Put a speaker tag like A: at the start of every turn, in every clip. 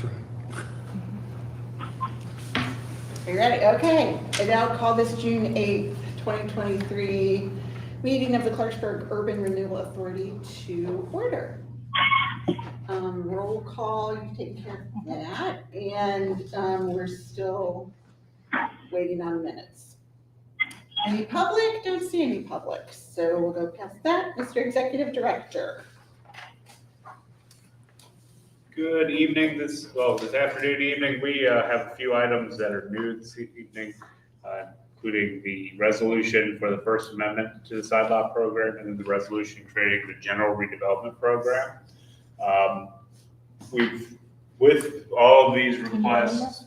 A: That's right.
B: Are you ready? Okay. I now call this June 8th, 2023 meeting of the Clarksburg Urban Renewal Authority to order. Roll call, you take care of that. And we're still waiting on minutes. Any public? Don't see any public. So we'll go past that. Mr. Executive Director.
C: Good evening. This afternoon, evening, we have a few items that are new this evening, including the resolution for the First Amendment to the side lot program and then the resolution creating the general redevelopment program. With all of these requests,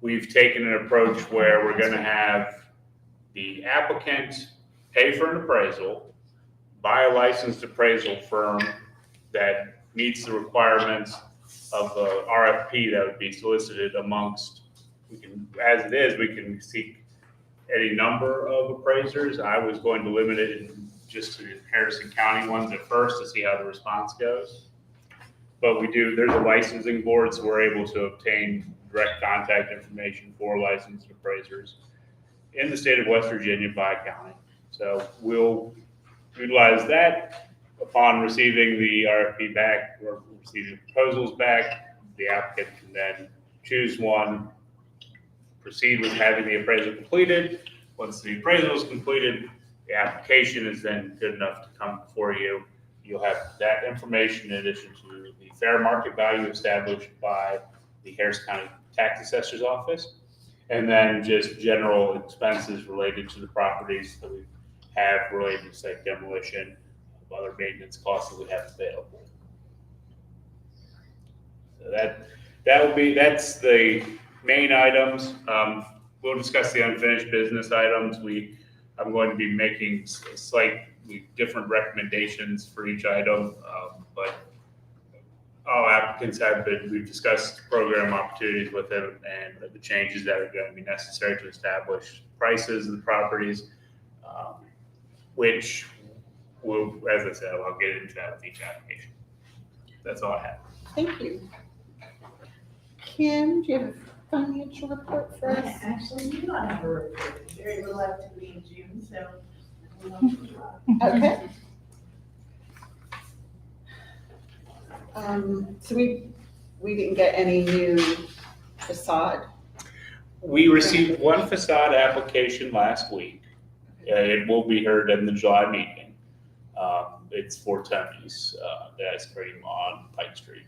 C: we've taken an approach where we're going to have the applicant pay for an appraisal, buy a licensed appraisal firm that meets the requirements of the RFP that would be solicited amongst, as it is, we can seek any number of appraisers. I was going to limit it just to the Harrison County ones at first to see how the response goes. But there's a licensing board, so we're able to obtain direct contact information for licensed appraisers in the state of West Virginia by county. So we'll utilize that. Upon receiving the RFP back or receiving proposals back, the applicant can then choose one, proceed with having the appraisal completed. Once the appraisal is completed, the application is then good enough to come before you. You'll have that information in addition to the fair market value established by the Harris County Tax Assessor's Office, and then just general expenses related to the properties that we have related to, say, demolition, other maintenance costs that we have available. So that's the main items. We'll discuss the unfinished business items. I'm going to be making slightly different recommendations for each item, but all applicants we've discussed program opportunities with them and the changes that are going to be necessary to establish prices of the properties, which will, as I said, I'll get into that with each application. That's all I have.
B: Thank you. Kim, do you have a financial report for us?
D: Actually, you don't have a report. Very little activity in June, so.
B: Okay. So we didn't get any new facade.
C: We received one facade application last week. It will be heard in the July meeting. It's for Tony's, the ice cream on Pike Street.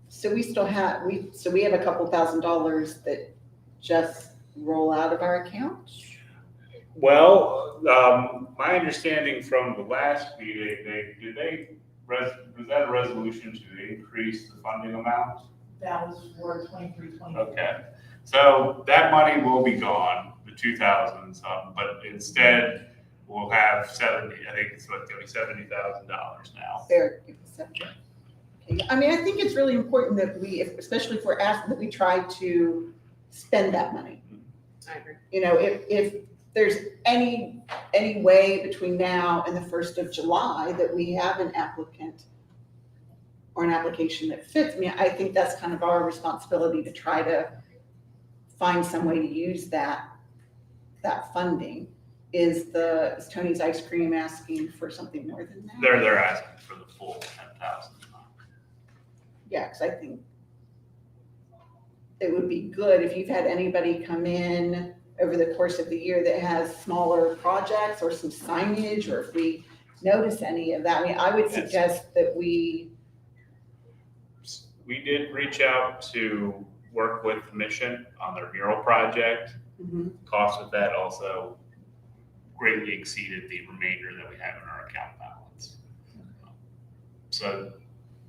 B: So we still have, we have a couple $1,000s that just roll out of our account?
C: Well, my understanding from the last meeting, was that a resolution to increase the funding amount?
D: That was for 23-24.
C: Okay, so that money will be gone, the 2,000 but instead we'll have $70,000 now.
B: Fair. Okay. I mean, I think it's really important that we, especially if we're asked, that we try to spend that money.
D: I agree.
B: You know, if there's any way between now and the 1st of July that we have an applicant or an application that fits, I mean, I think that's kind of our responsibility to try to find some way to use that funding. Is Tony's Ice Cream asking for something more than that?
C: They're asking for the full 10,000.
B: Yeah, because I think it would be good if you've had anybody come in over the course of the year that has smaller projects or some signage, or if we notice any of that. I mean, I would suggest that we
C: did reach out to work with the mission on their mural project. Cost of that also greatly exceeded the remainder that we have in our account balance. So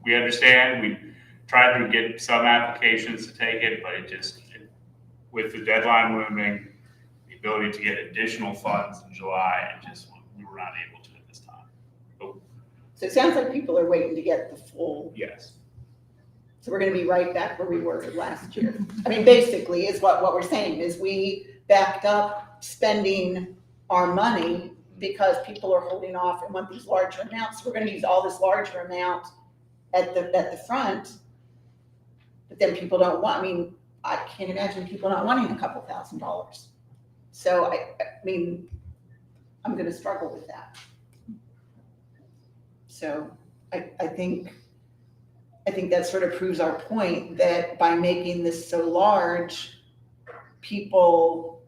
C: we understand, we tried to get some applications to take it, but with the deadline looming, the ability to get additional funds in July, we were not able to at this time. But
B: So it sounds like people are waiting to get the full.
C: yes.
B: So we're going to be right back where we were last year. I mean, basically is what we're saying is we backed up spending our money because people are holding off and want these larger amounts. So we're going to use all this larger amount at the front But then people don't want, I mean, I can't imagine people not wanting a couple $1,000s. So I mean, I'm gonna struggle with that. So I think that sort of proves our point that by making this so large, people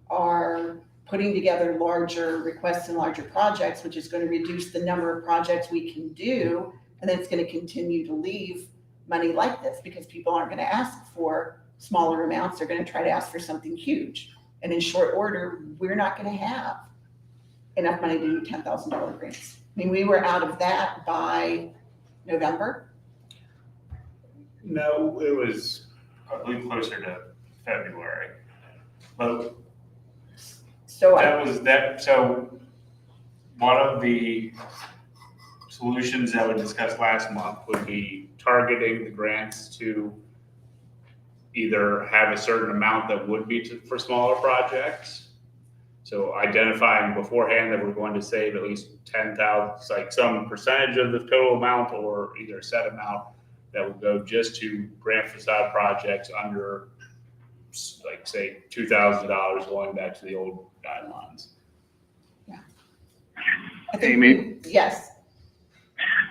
B: are putting together larger requests and larger projects, which is going to reduce the number of projects we can do. And then it's going to continue to leave money like this because people aren't going to ask for smaller amounts. They're going to try to ask for something huge. And in short order, we're not going to have enough money to do $10,000 grants. I mean, we were out of that by November.
C: No, it was probably closer to February. But
B: So
C: so one of the solutions that we discussed last month would be targeting the grants to either have a certain amount that would be for smaller projects. So identifying beforehand that we're going to save at least 10,000, like some percentage of the total amount or either a set amount that would go just to grant facade projects under, like, say, $2,000 going back to the old guidelines.
B: I think
A: Amy?
B: Yes.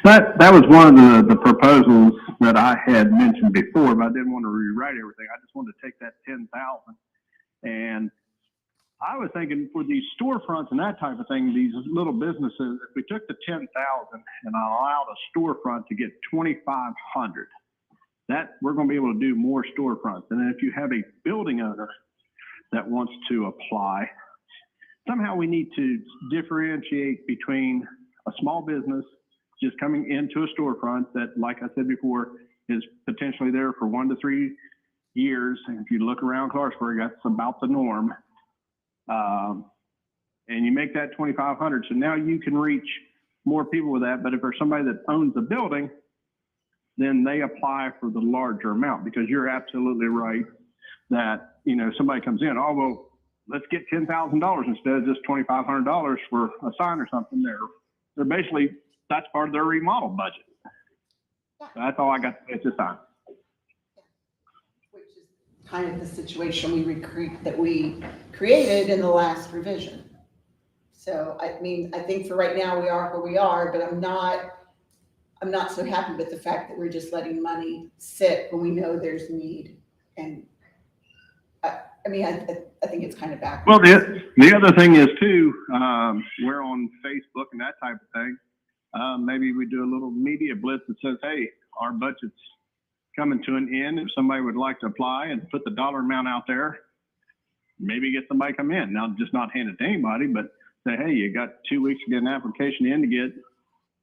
A: That was one of the proposals that I had mentioned before, but I didn't want to rewrite everything. I just wanted to take that 10,000 and I was thinking for these storefronts and that type of thing, these little businesses, if we took the 10,000 and allowed a storefront to get 2,500, that we're going to be able to do more storefronts. And then if you have a building owner that wants to apply, somehow we need to differentiate between a small business just coming into a storefront that, like I said before, is potentially there for 1 to 3 years. And if you look around Clarksburg, that's about the norm. And you make that 2,500. So now you can reach more people with that. But if there's somebody that owns a building, then they apply for the larger amount, because you're absolutely right that, you know, somebody comes in, oh, well, let's get $10,000 instead of just $2,500 for a sign or something. They're basically, that's part of their remodel budget. So that's all I got to say at this time.
B: Which is kind of the situation that we created in the last revision. So, I mean, I think for right now we are where we are, but I'm not so happy with the fact that we're just letting money sit when we know there's need. And I mean, I think it's kind of backwards.
A: Well, the other thing is too, we're on Facebook and that type of thing. Maybe we do a little media blitz that says, hey, our budget's coming to an end. If somebody would like to apply and put the dollar amount out there, maybe get somebody come in. Now, just not hand it to anybody, but say, hey, you got 2 weeks to get an application in to get,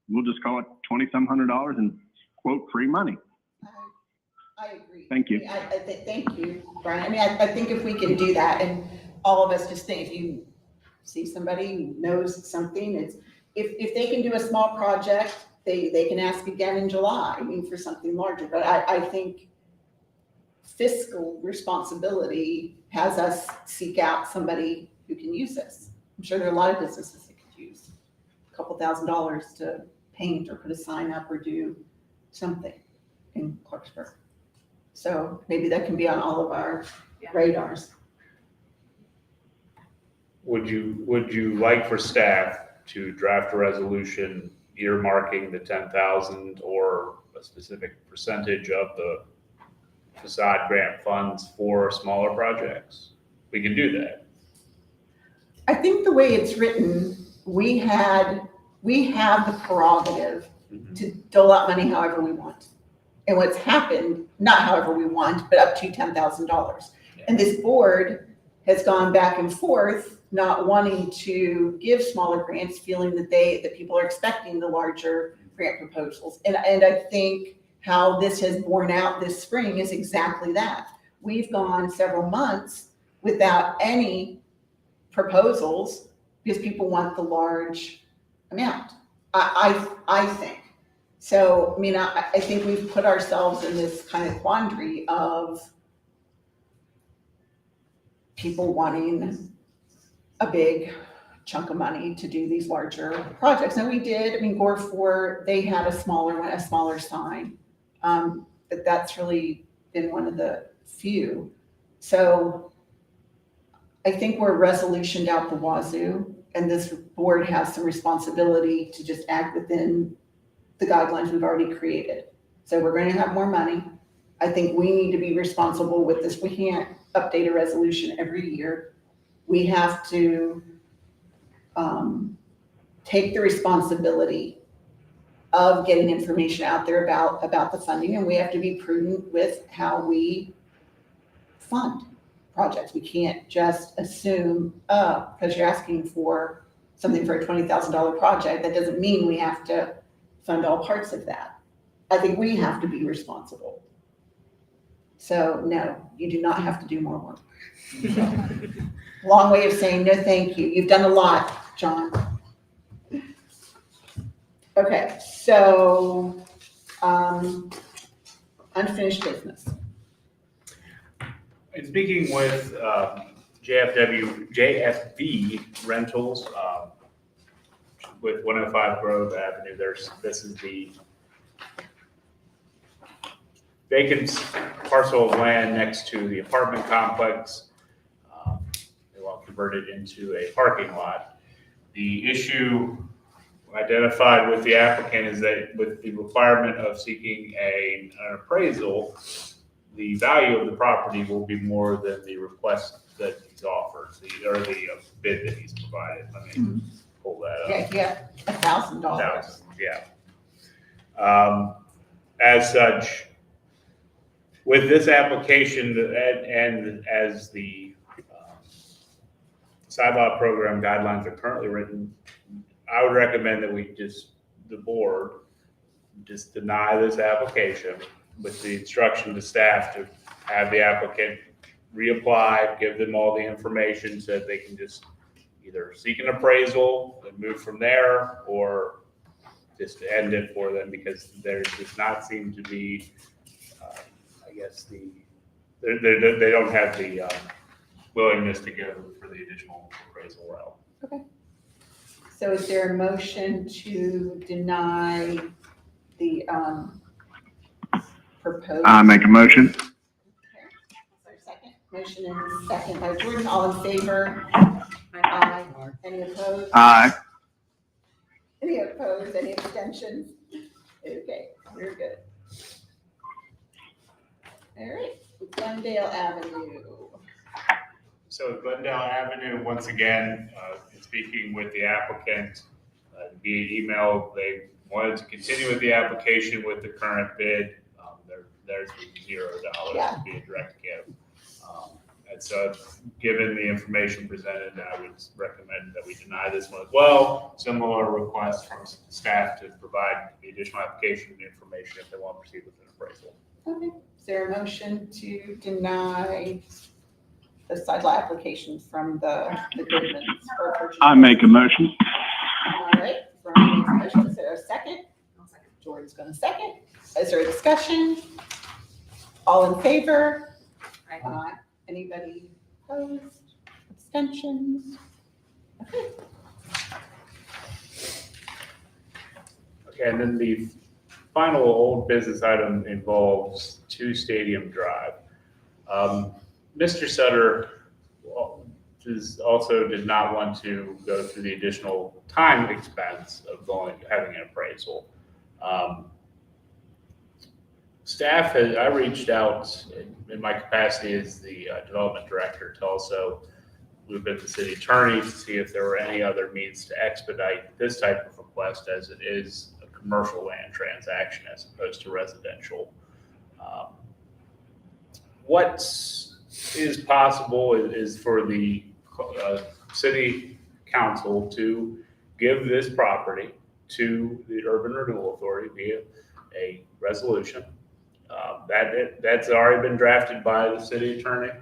A: we'll just call it $2,700 and quote free money.
B: I agree.
A: Thank you.
B: Thank you, Brian. I mean, I think if we can do that, and all of us just think, if you see somebody who knows something, it's, if they can do a small project, they can ask again in July, I mean, for something larger. But I think fiscal responsibility has us seek out somebody who can use this. I'm sure there are a lot of businesses that could use a couple $1,000s to paint or put a sign up or do something in Clarksburg. So maybe that can be on all of our radars.
C: Would you like for staff to draft a resolution earmarking the 10,000 or a specific percentage of the facade grant funds for smaller projects? We can do that.
B: I think the way it's written, we have the prerogative to dole out money however we want. And what's happened, not however we want, but up to $10,000. And this board has gone back and forth, not wanting to give smaller grants, feeling that people are expecting the larger grant proposals. And I think how this has borne out this spring is exactly that. We've gone several months without any proposals because people want the large amount. I think. So, I mean, I think we've put ourselves in this kind of quandary of people wanting a big chunk of money to do these larger projects. And we did, I mean, Gore 4, they had a smaller one, a smaller sign. But that's really been one of the few. So I think we're resolutioned out the wazoo, and this board has some responsibility to just act within the guidelines we've already created. So we're going to have more money. I think we need to be responsible with this. We can't update a resolution every year. We have to take the responsibility of getting information out there about the funding, and we have to be prudent with how we fund projects. We can't just assume, because you're asking for something for a $20,000 project, that doesn't mean we have to fund all parts of that. I think we have to be responsible. So no, you do not have to do more work. Long way of saying no, thank you. You've done a lot, John. Okay, so, unfinished business.
C: In speaking with JFV Rentals, with 105 Grove Avenue, this is the vacant parcel of land next to the apartment complex. They want converted into a parking lot. The issue identified with the applicant is that with the requirement of seeking an appraisal, the value of the property will be more than the request that he's offered, or the bid that he's provided. Let me pull that up.
B: Yeah, $1,000.
C: Yeah. As such, with this application and as the side lot program guidelines are currently written, I would recommend that the board just deny this application with the instruction to staff to have the applicant reapply, give them all the information so that they can just either seek an appraisal and move from there, or just end it for them, because there does not seem to be, I guess, they don't have the willingness to go for the additional appraisal route.
B: Okay. So is there a motion to deny the proposed?
A: I make a motion.
B: Okay. Is there a second? Motion and second by Jordan. All in favor? Aye. Any opposed?
A: Aye.
B: Any opposed? Any abstentions? Okay, we're good. All right, Glendale Avenue.
C: So Glendale Avenue, once again, in speaking with the applicant via email, they wanted to continue with the application with the current bid. Theirs was $0 to be a direct give. And so, given the information presented, I would recommend that we deny this one as well. Similar request from staff to provide the additional application information if they want to proceed with an appraisal.
B: Okay, is there a motion to deny the side lot application from the Goodmans for purchase?
A: I make a motion.
B: All right, Brian makes a motion. Is there a second? Jordan's going to second. Is there a discussion? All in favor? Aye. Anybody opposed? Abstentions? Okay.
C: Okay, and then the final old business item involves 2 Stadium Drive. Mr. Sutter also did not want to go through the additional time expense of having an appraisal. Staff I reached out in my capacity as the development director to also loop in the city attorney to see if there were any other means to expedite this type of request, as it is a commercial land transaction as opposed to residential. What is possible is for the city council to give this property to the Urban Renewal Authority via a resolution. That's already been drafted by the city attorney.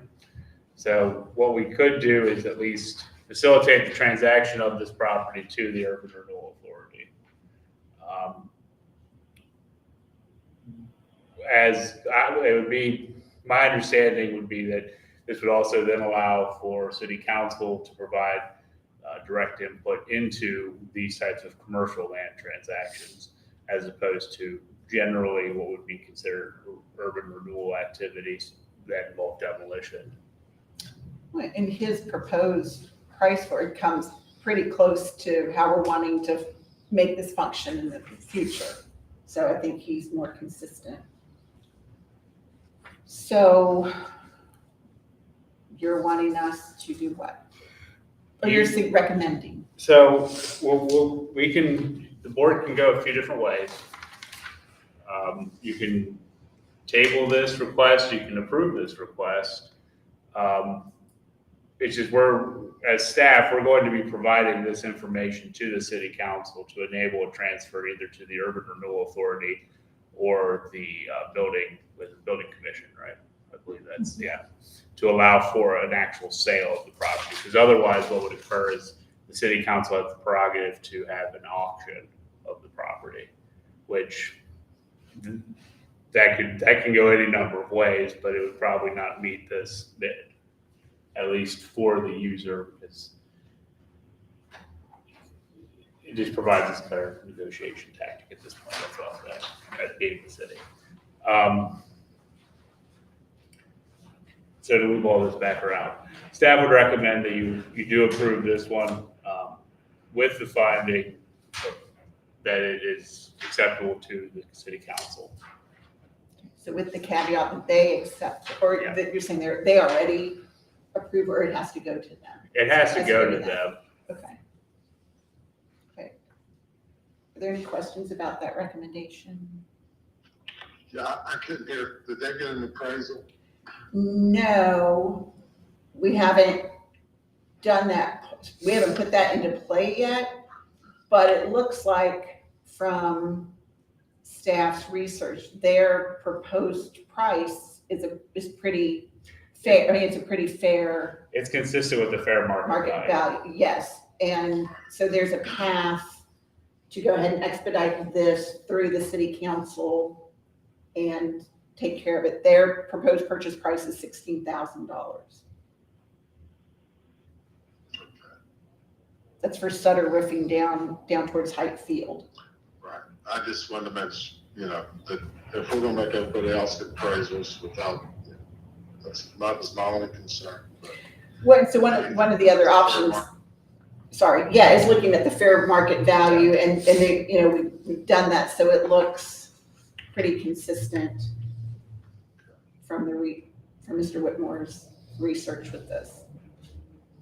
C: So what we could do is at least facilitate the transaction of this property to the Urban Renewal Authority. It would be, my understanding would be that this would also then allow for city council to provide direct input into these types of commercial land transactions, as opposed to generally what would be considered urban renewal activities that involve demolition.
B: And his proposed price for it comes pretty close to how we're wanting to make this function in the future. So I think he's more consistent. So you're wanting us to do what? Or you're recommending?
C: So the board can go a few different ways. You can table this request, you can approve this request. It's just as staff, we're going to be providing this information to the city council to enable a transfer either to the Urban Renewal Authority or the building commission, right? I believe that's, yeah, to allow for an actual sale of the property. Because otherwise what would occur is the city council has the prerogative to have an auction of the property, which that can go any number of ways, but it would probably not meet this bid, at least for the user, because it just provides us a better negotiation tactic at this point. That's all that being the city. So to move all this back around, staff would recommend that you do approve this one with the finding that it is acceptable to the city council.
B: So with the caveat that they accept, or
C: Yeah.
B: that you're saying they already approve, or it has to go to them?
C: It has to go to them.
B: Okay. Okay. Are there any questions about that recommendation?
E: Yeah, I couldn't hear, did they get an appraisal?
B: No, we haven't done that. We haven't put that into play yet, but it looks like from staff's research, their proposed price is pretty fair. I mean, it's a pretty fair
C: It's consistent with the fair market value.
B: value, yes. And so there's a path to go ahead and expedite this through the city council and take care of it. Their proposed purchase price is $16,000. That's for Sutter roofing down towards Height Field.
E: Right, I just wanted to mention, that if we're gonna make everybody else get appraisals without, that's my only concern.
B: So one of the other options, is looking at the fair market value, and they, we've done that, so it looks pretty consistent from Mr. Whitmore's research with this.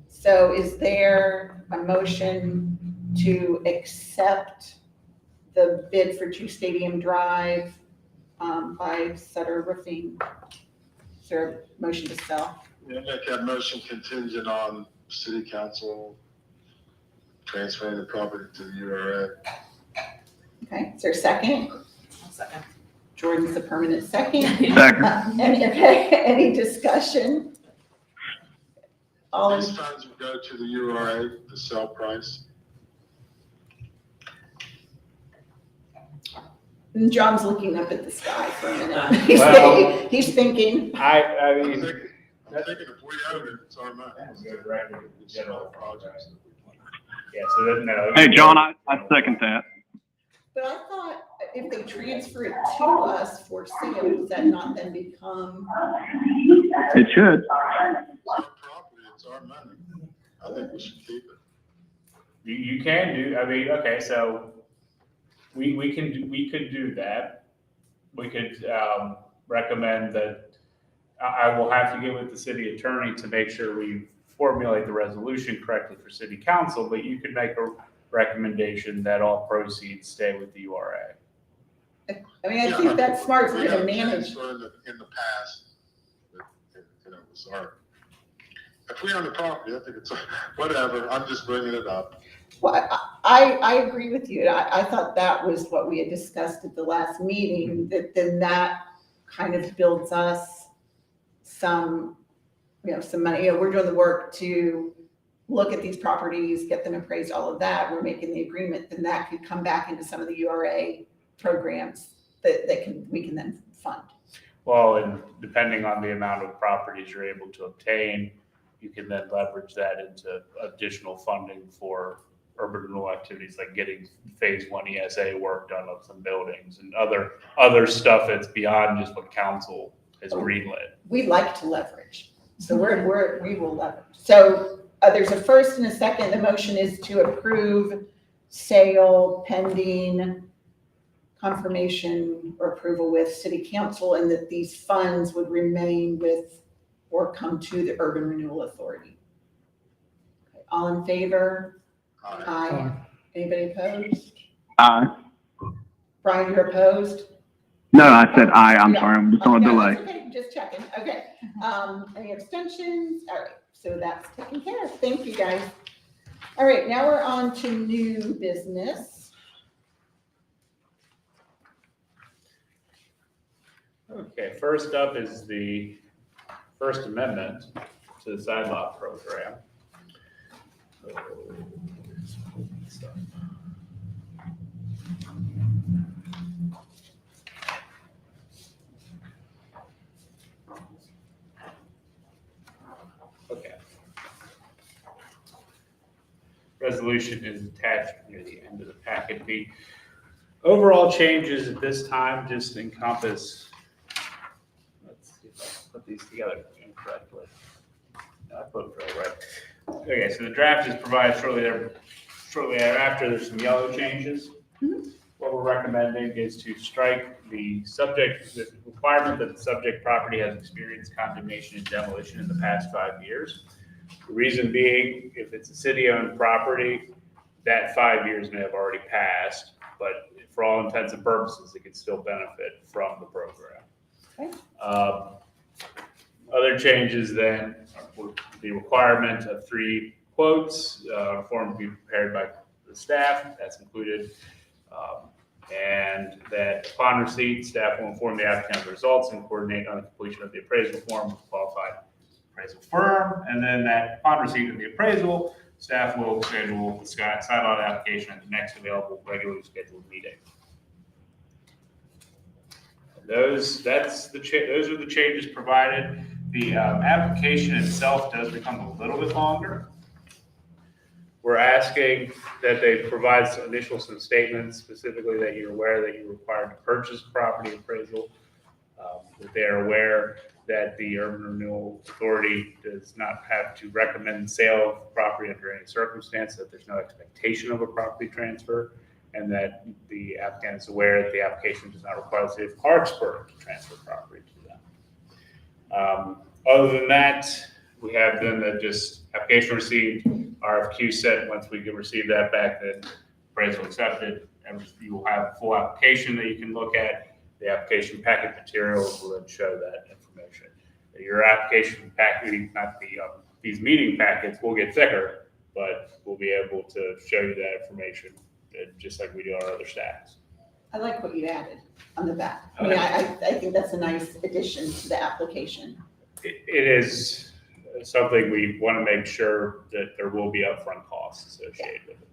B: So is there a motion to accept the bid for 2 Stadium Drive by Sutter Roofing? Is there a motion to sell?
E: Yeah, make that motion contingent on city council transferring the property to the URA.
B: Okay, is there a second?
D: Second.
B: Jordan's the permanent second.
A: Second.
B: Any discussion? All in,
E: These funds will go to the URA, the sell price.
B: John's looking up at the sky for a minute.
C: Well-
B: He's thinking.
C: I
E: I'm
C: mean,
E: thinking if we own it, it's our money.
C: general projects. Yeah, so then, no.
A: Hey, John, I second that.
B: But I thought if they transfer it to us for sale, does that not then become?
A: It should.
E: It's our property, it's our money. I think we should keep it.
C: You can do, I mean, okay, so we could do that. We could recommend that, I will have to get with the city attorney to make sure we formulate the resolution correctly for city council, but you could make a recommendation that all proceeds stay with the URA.
B: I mean, I think that's smart if we're gonna manage.
E: In the past, it was our, if we own the property, I think it's, whatever, I'm just bringing it up.
B: Well, I agree with you. I thought that was what we had discussed at the last meeting, that then that kind of builds us some money. We're doing the work to look at these properties, get them appraised, all of that. We're making the agreement, then that could come back into some of the URA programs that we can then fund.
C: Well, and depending on the amount of properties you're able to obtain, you can then leverage that into additional funding for urban renewal activities, like getting phase 1 ESA work done on some buildings and other stuff that's beyond just what council has greenlit.
B: We like to leverage, so we will leverage. So there's a first and a second. The motion is to approve sale pending confirmation or approval with city council, and that these funds would remain with or come to the Urban Renewal Authority. Okay, all in favor? Aye. Anybody opposed?
A: Aye.
B: Brian, you're opposed?
A: No, I said aye. I'm sorry. I'm just on a
B: No,
A: delay.
B: that's okay, just checking. Okay. Any abstentions? All right, so that's taken care of. Thank you, guys. All right, now we're on to new business.
C: Okay, first up is the First Amendment to the side lot program. Okay. Resolution is attached near the end of the packet. The overall changes at this time just encompass, let's see if I can put these together incorrectly. No, I put it right. Okay, so the draft is provided shortly thereafter. There's some yellow changes. What we're recommending is to strike the requirement that the subject property has experienced condemnation and demolition in the past 5 years. The reason being, if it's a city-owned property, that 5 years may have already passed, but for all intents and purposes, it could still benefit from the program.
B: Okay.
C: Other changes then would the requirement of 3 quotes, form to be prepared by the staff, that's included. And that upon receipt, staff will inform the applicant of the results and coordinate on the completion of the appraisal form with a qualified appraisal firm. And then that upon receipt of the appraisal, staff will schedule the side lot application at the next available regularly scheduled meeting. Those are the changes provided. The application itself does become a little bit longer. We're asking that they provide some statements, specifically that you're aware that you're required to purchase property appraisal, that they are aware that the Urban Renewal Authority does not have to recommend the sale of property under any circumstance, that there's no expectation of a property transfer, and that the applicant is aware that the application does not require the city of Clarksburg to transfer property to them. Other than that, we have then the just application received, RFQ set. Once we can receive that back, then appraisal accepted, and you will have a full application that you can look at. The application packet materials will then show that information. Your application packet, not these meeting packets, will get thicker, but we'll be able to show you that information just like we do our other stacks.
B: I like what you added on the back. I mean, I think that's a nice addition to the application.
C: It is something we want to make sure that there will be upfront costs associated with it.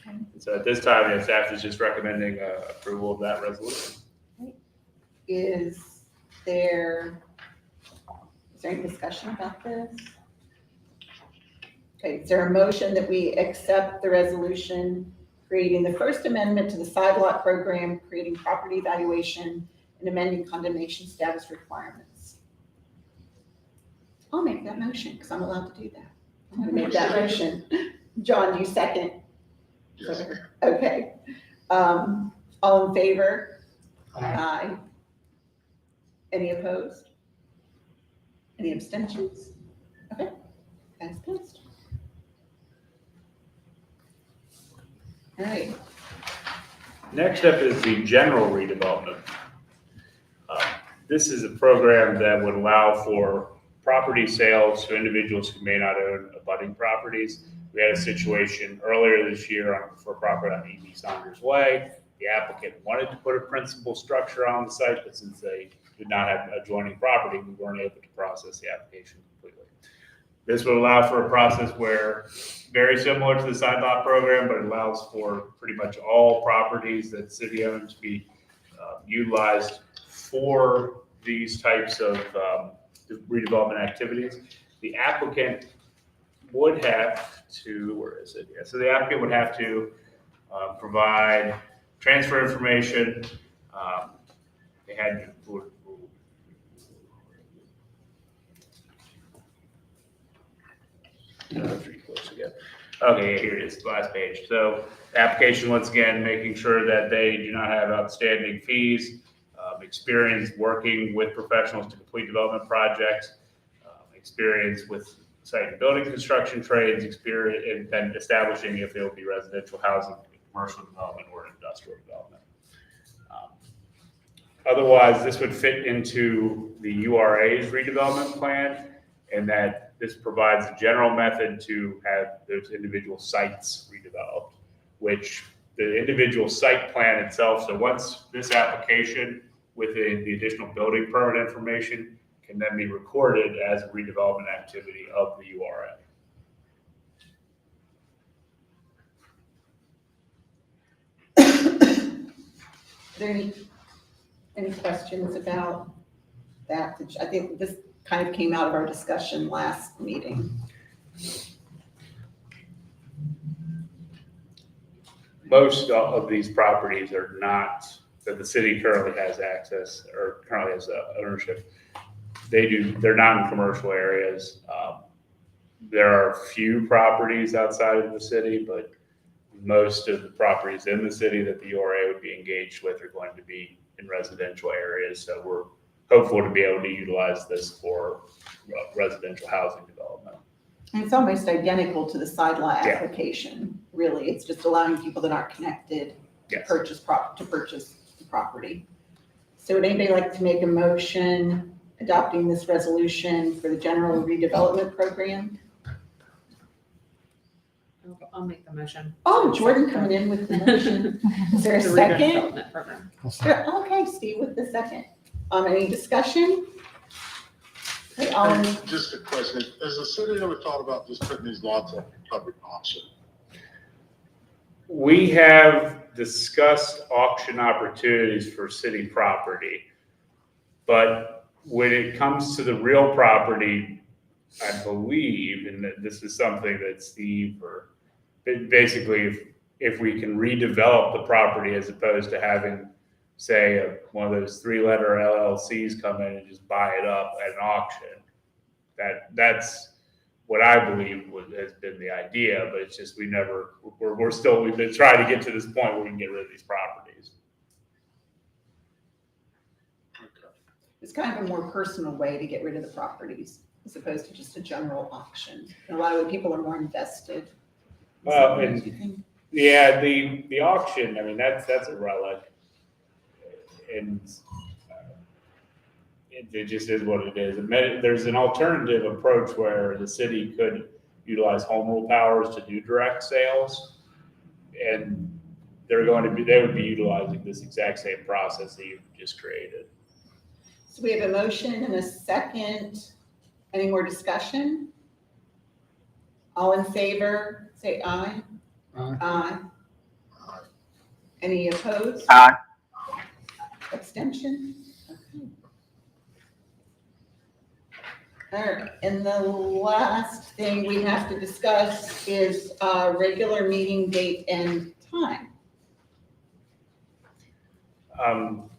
B: Okay.
C: So at this time, the staff is just recommending approval of that resolution.
B: Is there any discussion about this? Okay, is there a motion that we accept the resolution creating the First Amendment to the side lot program, creating property valuation and amending condemnation status requirements? I'll make that motion because I'm allowed to do that. I'm going to make that motion. John, you second?
E: Yes, ma'am.
B: Okay. All in favor? Aye. Any opposed? Any abstentions? Okay, that's passed. All right,
C: Next up is the general redevelopment. This is a program that would allow for property sales to individuals who may not own abutting properties. We had a situation earlier this year for a property on E.B. Saunders Way. The applicant wanted to put a principal structure on the site, but since they did not have adjoining property, we weren't able to process the application completely. This would allow for a process where, very similar to the side lot program, but it allows for pretty much all properties that city owns to be utilized for these types of redevelopment activities. The applicant would have to, where is it? Yeah, so the applicant would have to provide transfer information. They had to, pretty close again. Okay, here it is, last page. So application, once again, making sure that they do not have outstanding fees, experience working with professionals to complete development projects, experience with site and building construction trades, experience, and then establishing if there will be residential housing, commercial development, or industrial development. Otherwise, this would fit into the URA's redevelopment plan, and that this provides a general method to have those individual sites redeveloped, which the individual site plan itself, so once this application with the additional building permit information can then be recorded as a redevelopment activity of the URA.
B: Are there any questions about that? I think this kind of came out of our discussion last meeting.
C: Most of these properties are not, that the city currently has access or currently has ownership. They're not in commercial areas. There are few properties outside of the city, but most of the properties in the city that the URA would be engaged with are going to be in residential areas. So we're hopeful to be able to utilize this for residential housing development.
B: And it's almost identical to the side lot
C: Yeah.
B: application, really. It's just allowing people that aren't connected to
C: Yes.
B: purchase the property. So would anybody like to make a motion adopting this resolution for the general redevelopment program?
F: I'll make the motion.
B: Oh, Jordan coming in with the motion. Is there a
F: The
B: second?
F: redevelopment program.
B: Sure. Okay, Steve with the second. Any discussion? Okay, all in-
E: Just a question, has the city ever thought about just putting these lots up in public auction?
C: We have discussed auction opportunities for city property, but when it comes to the real property, I believe, and that this is something that Steve or basically if we can redevelop the property as opposed to having, say, one of those 3-letter LLCs come in and just buy it up at an auction, that's what I believe has been the idea, but it's just we've been trying to get to this point where we can get rid of these properties.
B: It's kind of a more personal way to get rid of the properties as opposed to just a general auction. And a lot of the people are more invested.
C: Well, and yeah, the auction, I mean, that's a relic. And it just is what it is. There's an alternative approach where the city could utilize home rule powers to do direct sales. And they would be utilizing this exact same process that you've just created.
B: So we have a motion and a second. Any more discussion? All in favor, say aye.
G: Aye.
B: Aye. Any opposed?
A: Aye.
B: Abstention? Okay. All right, and the last thing we have to discuss is regular meeting date and time.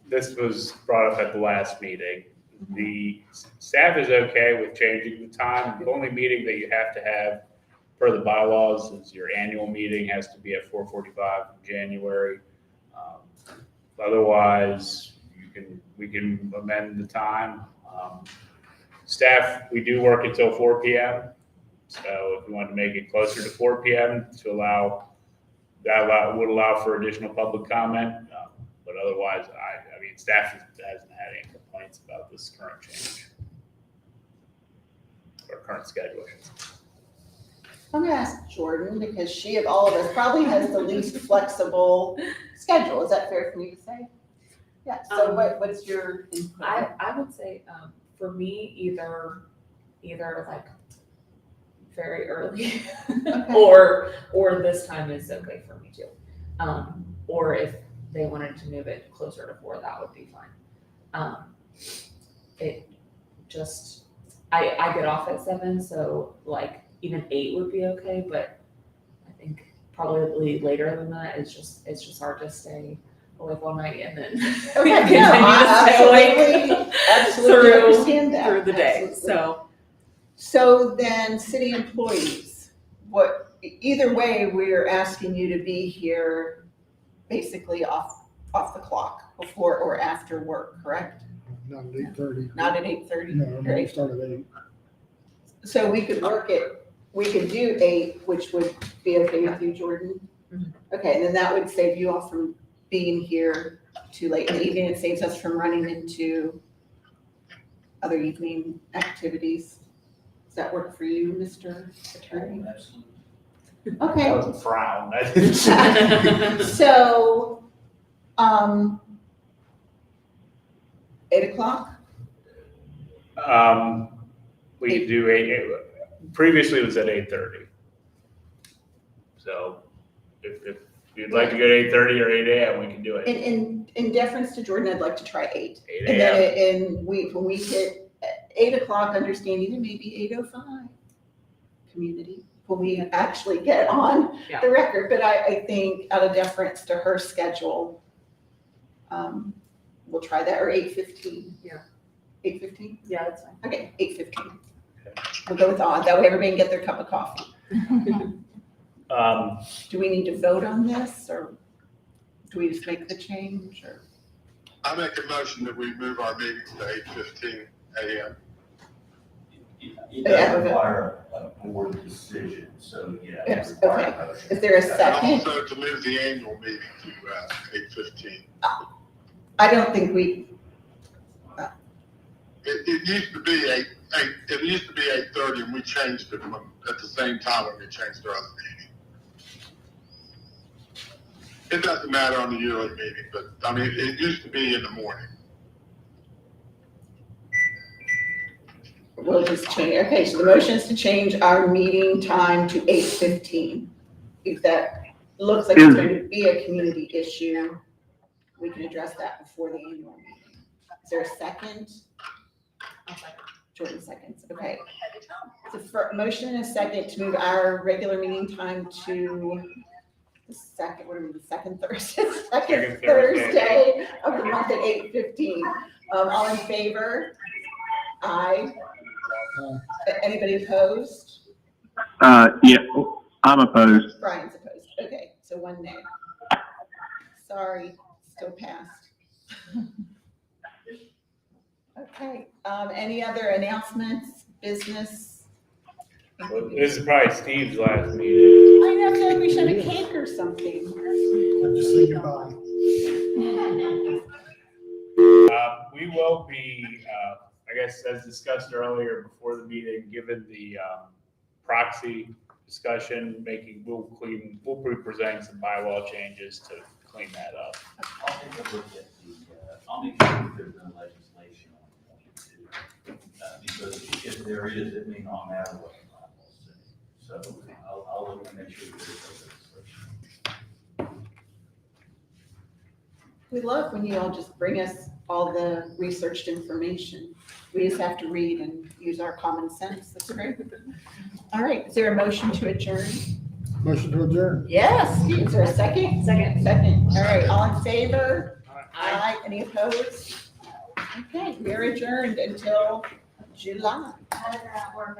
C: This was brought up at the last meeting. The staff is okay with changing the time. The only meeting that you have to have per the bylaws is your annual meeting has to be at 4:45 in January. Otherwise, we can amend the time. Staff, we do work until 4 p.m. So if we want to make it closer to 4 p.m. to would allow for additional public comment. But otherwise, I mean, staff hasn't had any complaints about this current change or current schedule.
B: I'm gonna ask Jordan because she of all of us probably has the least flexible schedule. Is that fair for me to say? Yeah, so what's your input?
F: I would say, for me, either like very early
B: Okay.
F: or this time is okay for me too. Or if they wanted to move it closer to 4, that would be fine. It just, I get off at 7, so like even 8 would be okay, but I think probably later than that is it's just hard to stay awake all night and then
B: Okay,
F: continue
B: no,
F: to stay awake
B: absolutely understand that.
F: through the day.
B: Absolutely.
F: So
B: So then, city employees, either way, we're asking you to be here basically off the clock, before or after work, correct?
G: Not at 8:30.
B: Not at 8:30?
G: No, I'm gonna start at 8.
B: So we could we could do 8, which would be okay with you, Jordan?
F: Mhm.
B: Okay, and then that would save you all from being here too late in the evening. It saves us from running into other evening activities. Does that work for you, Mr. Attorney? Okay.
C: That was a frown. I didn't see.
B: So, 8 o'clock?
C: We could do previously it was at 8:30. So if you'd like to go to 8:30 or 8 a.m., we can do it.
B: In deference to Jordan, I'd like to try 8.
C: 8
B: And
C: a.m.
B: then when we hit 8 o'clock, understanding it may be 8:05, community, when we actually get on
F: Yeah.
B: the record. But I think out of deference to her schedule, we'll try that, or 8:15.
F: Yeah.
B: 8:15?
F: yeah, that's fine.
B: Okay, 8:15. We'll go with odd, that way everybody can get their cup of coffee. Do we need to vote on this, or do we just make the change, or?
E: I make a motion that we move our meetings to 8:15 a.m.
H: It does require a board decision, so yeah. it
B: Yes,
H: requires
B: okay.
H: a motion.
B: Is there a
E: And
B: second?
E: also to move the annual meeting to 8:15.
B: I don't think we,
E: It used to be it used to be 8:30 and we changed it at the same time when we changed our other meeting. It doesn't matter on the yearly meeting, but I mean, it used to be in the morning.
B: we'll just change, okay, so the motion is to change our meeting time to 8:15. If that looks like it's going to be a community issue, we can address that before the annual meeting. Is there a second? Jordan seconds, okay. So for motion and a second to move our regular meeting time to the second, what are we, the second Thursday? Second Thursday of the month at 8:15. All in favor? Aye. Anybody opposed?
A: Yeah, I'm opposed.
B: Brian's opposed. Okay, so 1 nay. Sorry, still passed. Okay, any other announcements, business?
C: Well, this is probably Steve's last meeting.
B: I know, I feel like we should have a cake or something.
G: I'm just thinking goodbye.
C: We will be, I guess, as discussed earlier before the meeting, given the proxy discussion, we'll be presenting some bylaw changes to clean that up.
H: I'll take a look at I'll make sure if there's no legislation on point too. Because if there is, it may not matter what the bylaws say. So I'll look and make sure there's no legislation.
B: We love when you all just bring us all the researched information. We just have to read and use our common sense. That's great. All right, is there a motion to adjourn?
G: Motion to adjourn.
B: Yes, is there a second?
F: Second.
B: Second, all right, all in favor? Aye. Any opposed? Okay, we are adjourned until July.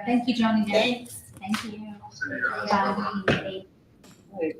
I: Thank you, Johnny.
B: Thanks.
I: Thank you.
E: So you're-
I: Bye.
B: Wait.